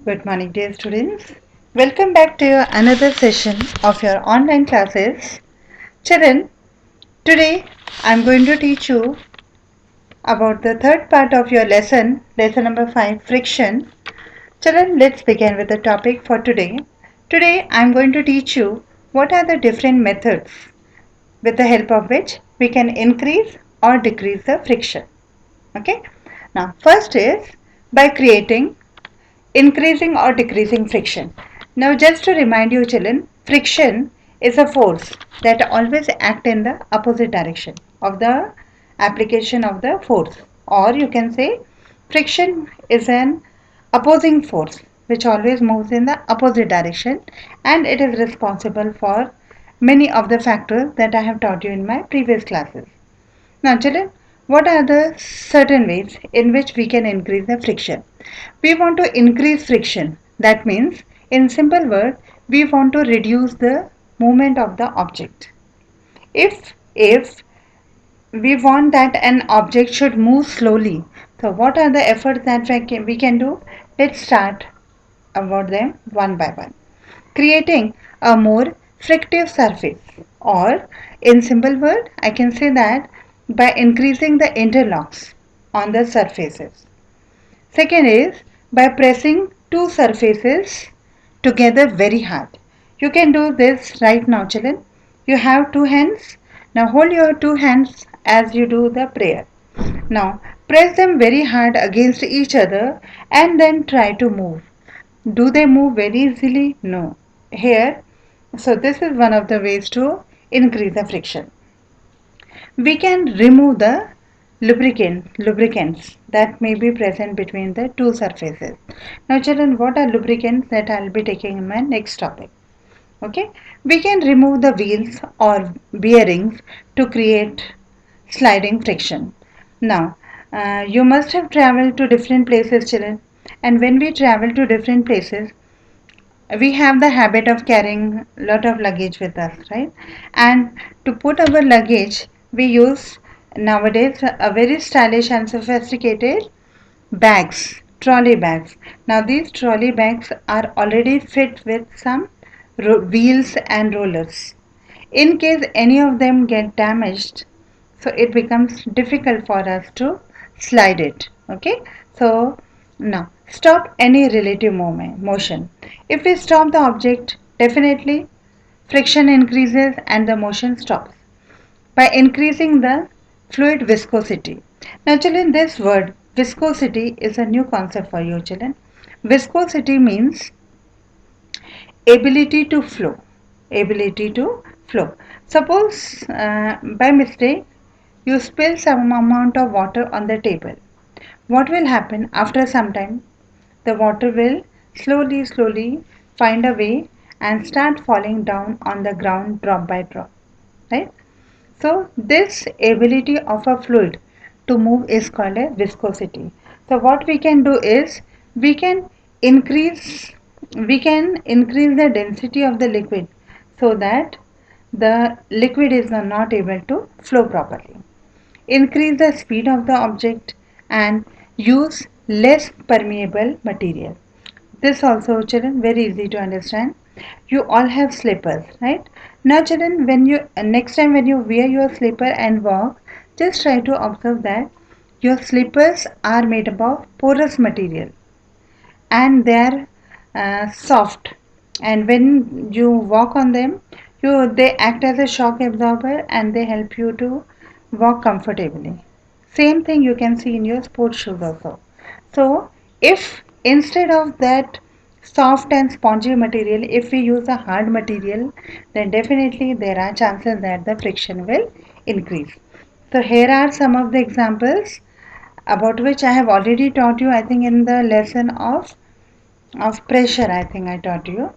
Good morning, dear students. Welcome back to your another session of your online classes. Children, today I am going to teach you about the third part of your lesson number 5, friction. Children, let's begin with the topic for today. Today I am going to teach you what are the different methods with the help of which we can increase or decrease the friction. Okay? Now, first is by creating increasing or decreasing friction. Now, just to remind you, children, friction is a force that always act in the opposite direction of the application of the force, or you can say friction is an opposing force which always moves in the opposite direction, and it is responsible for many of the factors that I have taught you in my previous classes. Now, children, what are the certain ways in which we can increase the friction? We want to increase friction. That means, in simple word, we want to reduce the movement of the object. If we want that an object should move slowly, so what are the efforts that we can do? Let's start about them one by one. Creating a more frictive surface, or in simple word I can say that by increasing the interlocks on the surfaces. Second is by pressing two surfaces together very hard. You can do this right now, children. You have two hands. Now hold your two hands as you do the prayer. Now press them very hard against each other and then try to move. Do they move very easily? No. Here, so this is one of the ways to increase the friction. We can remove the lubricants that may be present between the two surfaces. Now children, what are lubricants that I'll be taking in my next topic? Okay, we can remove the wheels or bearings to create sliding friction. Now, you must have traveled to different places, children, and when we travel to different places, we have the habit of carrying a lot of luggage with us, right? And to put our luggage, we use nowadays a very stylish and sophisticated bags, trolley bags. Now, these trolley bags are already fit with some wheels and rollers. In case any of them get damaged, so it becomes difficult for us to slide it. Okay, so now stop any relative motion. If we stop the object, definitely friction increases and the motion stops by increasing the fluid viscosity. Now, children, this word viscosity is a new concept for you, children. Viscosity means ability to flow. Ability to flow. Suppose by mistake you spill some amount of water on the table. What will happen after some time? The water will slowly find a way and start falling down on the ground drop by drop. Right? So this ability of a fluid to move is called a viscosity. So what we can do is we can increase we can increase the density of the liquid so that the liquid is not able to flow properly. Increase the speed of the object and use less permeable material. This also, children, very easy to understand. You all have slippers, right? Now children, when you next time when you wear your slipper and walk, just try to observe that your slippers are made up of porous material and they are soft, and when you walk on them, they act as a shock absorber and they help you to walk comfortably. Same thing you can see in your sports shoes also. So if instead of that soft and spongy material, if we use a hard material, then definitely there are chances that the friction will increase. So here are some of the examples about which I have already taught you, I think in the lesson of pressure, I think I taught you.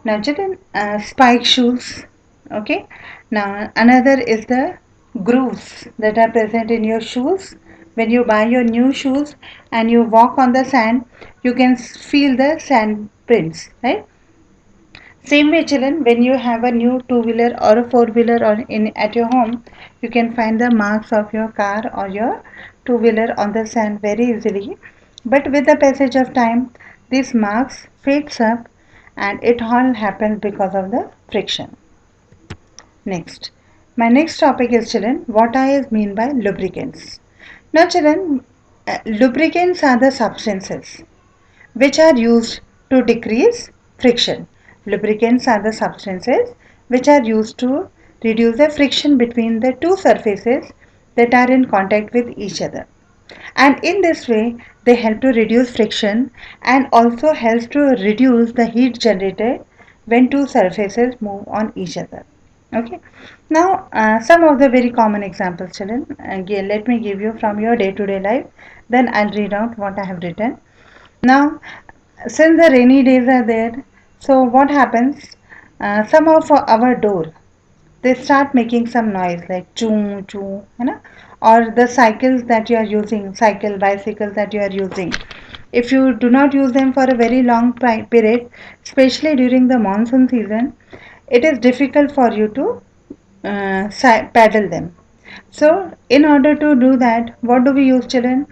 Now children, spike shoes. Okay, now another is the grooves that are present in your shoes. When you buy your new shoes and you walk on the sand, you can feel the sand prints, right? Same way, children, when you have a new two-wheeler or a four-wheeler or in at your home, you can find the marks of your car or your two-wheeler on the sand very easily. But with the passage of time, These marks fades up, and it all happens because of the friction. Next, my next topic is children, what I mean by lubricants. Now children, lubricants are the substances which are used to decrease friction. Lubricants are the substances which are used to reduce the friction between the two surfaces that are in contact with each other. And in this way, they help to reduce friction and also helps to reduce the heat generated when two surfaces move on each other. Okay. Now, some of the very common examples, children. Again, let me give you from your day-to-day life. Then I'll read out what I have written. Now, since the rainy days are there, so what happens? Some of our door they start making some noise like choo choo, you know, or the cycles that you are using, bicycles that you are using. If you do not use them for a very long period, especially during the monsoon season, it is difficult for you to paddle them. So, in order to do that, what do we use, children?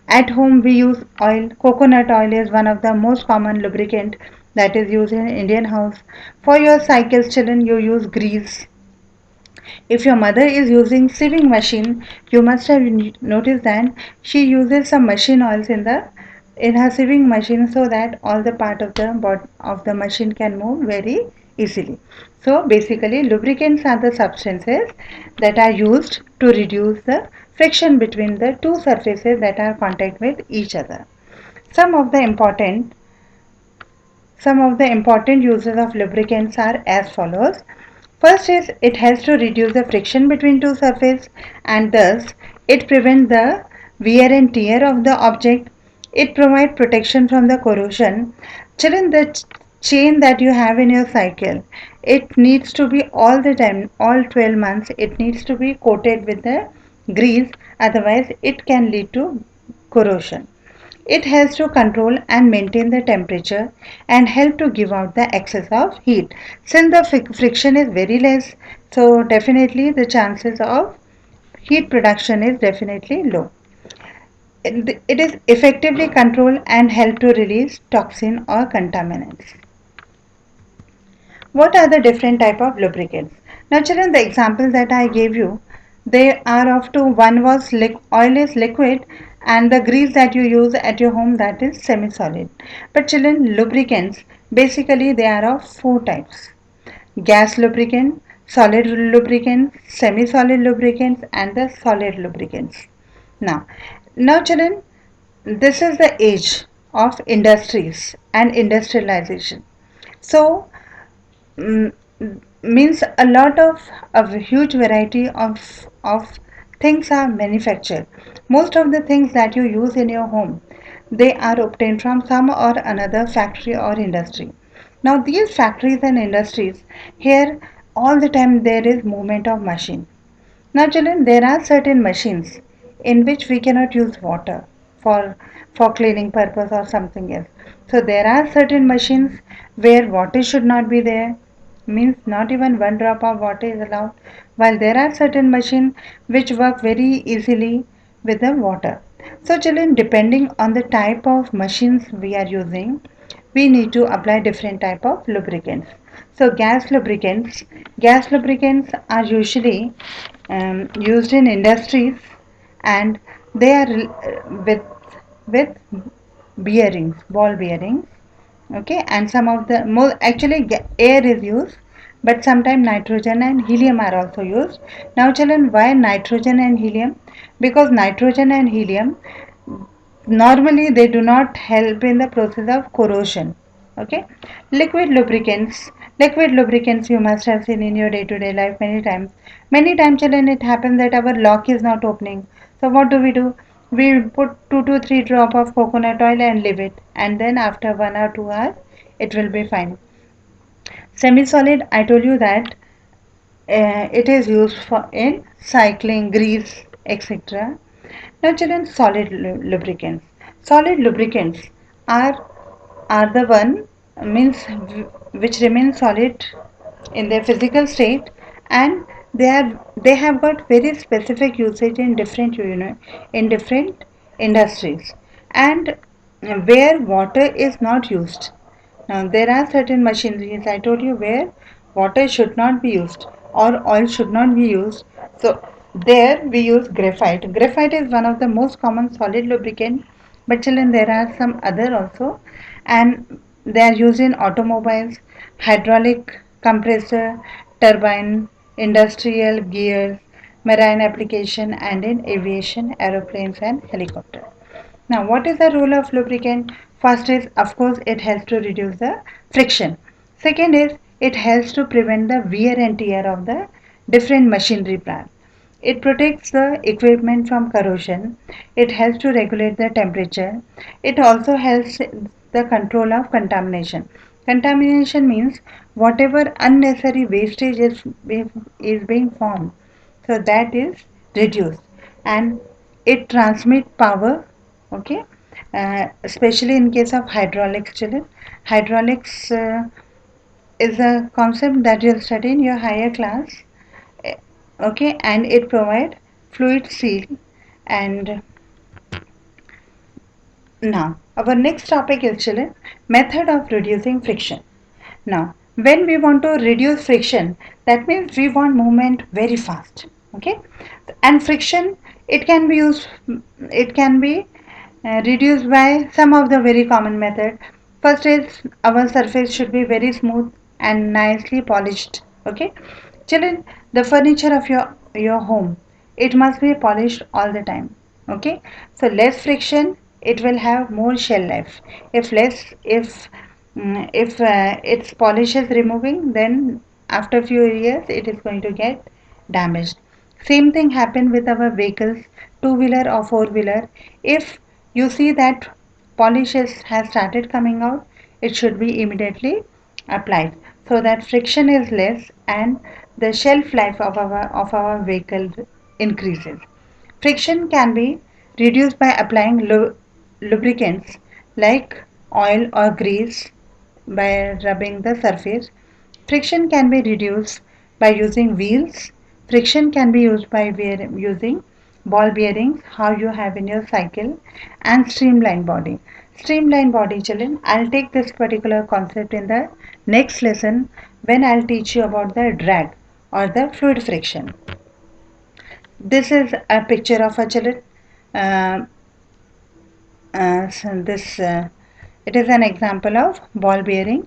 At home, we use oil. Coconut oil is one of the most common lubricant that is used in Indian house. For your cycles, children, you use grease. If your mother is using sieving machine, you must have noticed that she uses some machine oils in her sieving machine so that all the part of the machine can move very easily. So basically lubricants are the substances that are used to reduce the friction between the two surfaces that are contact with each other. Some of the important some of the important uses of lubricants are as follows. First is it helps to reduce the friction between two surfaces and thus it prevents the wear and tear of the object. It provides protection from the corrosion. Children, the chain that you have in your cycle, it needs to be all the time, all 12 months, it needs to be coated with the grease, otherwise it can lead to corrosion. It helps to control and maintain the temperature and help to give out the excess of heat. Since the friction is very less, so definitely the chances of heat production is definitely low. It is effectively control and help to release toxin or contaminants. What are the different type of lubricants? Now children, the examples that I gave you, they are of two. One was oil is liquid and the grease that you use at your home that is semi-solid. But children, lubricants, basically they are of four types. Gas lubricant, solid lubricant, semi-solid lubricants and the solid lubricants. Now, now children, this is the age of industries and industrialization. So mm, means a lot of a huge variety of things are manufactured. Most of the things that you use in your home, they are obtained from some or another factory or industry. Now these factories and industries, here all the time there is movement of machine. Now, children, there are certain machines in which we cannot use water for for cleaning purpose or something else. So there are certain machines where water should not be there, means not even one drop of water is allowed. While there are certain machines which work very easily with the water. So, children, depending on the type of machines we are using, we need to apply different type of lubricants. So gas lubricants are usually used in industries and they are with bearings, ball bearings. Okay, and some of the more actually air is used, but sometimes nitrogen and helium are also used. Now children, why nitrogen and helium? Because nitrogen and helium normally they do not help in the process of corrosion. Okay, liquid lubricants you must have seen in your day-to-day life many times children, it happens that our lock is not opening. So what do? We put 2 to 3 drop of coconut oil and leave it, and then after 1 or 2 hours it will be fine. Semi solid, I told you that it is used for in cycling, grease, etc. Now, children, solid lubricants. Solid lubricants are are the one means which remain solid in their physical state, and they have got very specific usage in different in different industries. And where water is not used. Now, there are certain machineries I told you where water should not be used or oil should not be used. So, there we use graphite. Graphite is one of the most common solid lubricant, but children, there are some other also, and they are used in automobiles, hydraulic compressor, turbine, industrial gears, marine application, and in aviation, aeroplanes, and helicopters. Now, what is the role of lubricant? First is, of course, it helps to reduce the friction. Second is, it helps to prevent the wear and tear of the different machinery parts. It protects the equipment from corrosion. It helps to regulate the temperature. It also helps the control of contamination. Contamination means whatever unnecessary wastage is being formed. So that is reduced, and it transmit power. Okay, especially in case of hydraulics, children. Hydraulics is a concept that you'll study in your higher class. Eh, Okay, and it provide fluid seal. And now our next topic is, children, method of reducing friction. Now, when we want to reduce friction, that means we want movement very fast. Okay, and friction, it can be used, it can be reduced by some of the very common method. First is, our surface should be very smooth and nicely polished. Okay, children, the furniture of your home, it must be polished all the time. Okay, so less friction, it will have more shell life. If its polish is removing, then after few years it is going to get damaged. Same thing happen with our vehicles, two wheeler or four wheeler. If you see that polish has started coming out, it should be immediately applied so that friction is less and the shelf life of our vehicle increases. Friction can be reduced by applying lubricants like oil or grease by rubbing the surface. Friction can be reduced by using wheels. Friction can be used by using ball bearings, how you have in your cycle, and streamline body. Streamline body, children. I'll take this particular concept in the next lesson when I'll teach you about the drag or the fluid friction. This is a picture of a children. Uh, so this it is an example of ball bearing.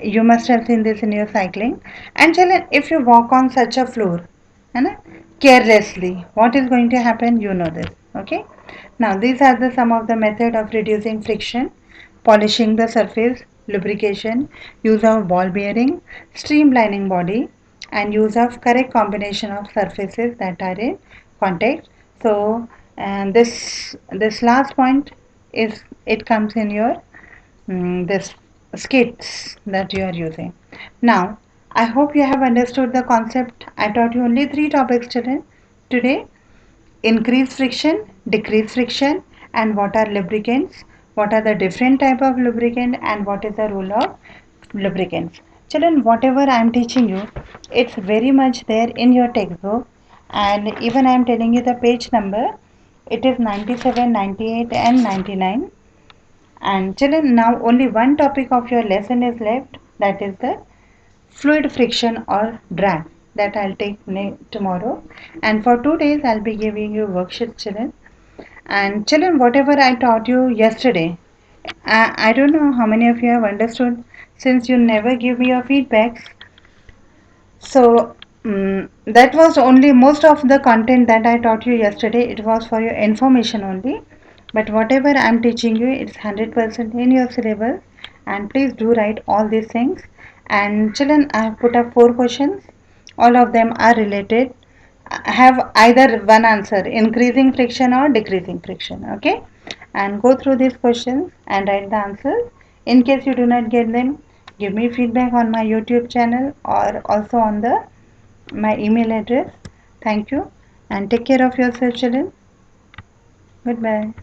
You must have seen this in your cycling. And children, if you walk on such a floor, है ना, carelessly, what is going to happen? You know this. Okay. Now these are the some of the method of reducing friction: polishing the surface, lubrication, use of ball bearing, streamlining body, and use of correct combination of surfaces that are in contact. So, and this last point is, it comes in your this skits that you are using. Now, I hope you have understood the concept. I taught you only three topics, children, today: increase friction, decrease friction, and what are lubricants, what are the different type of lubricant, and what is the role of lubricants. Children, whatever I am teaching you, it's very much there in your textbook, and even I am telling you the page number. It is 97, 98, and 99. And children, now only one topic of your lesson is left, that is the fluid friction or drag, that I'll take tomorrow. And for 2 days, I'll be giving you worksheets, children. And children, whatever I taught you yesterday, I don't know how many of you have understood, since you never give me your feedbacks. So that was only most of the content that I taught you yesterday. It was for your information only. But whatever I'm teaching you, it's 100% in your syllabus. And please do write all these things. And children, I have put up 4 questions. All of them are related. Have either one answer: increasing friction or decreasing friction. Okay. And go through these questions and write the answers. In case you do not get them, give me feedback on my YouTube channel or also on the my email address. Thank you and take care of yourself, children. Goodbye.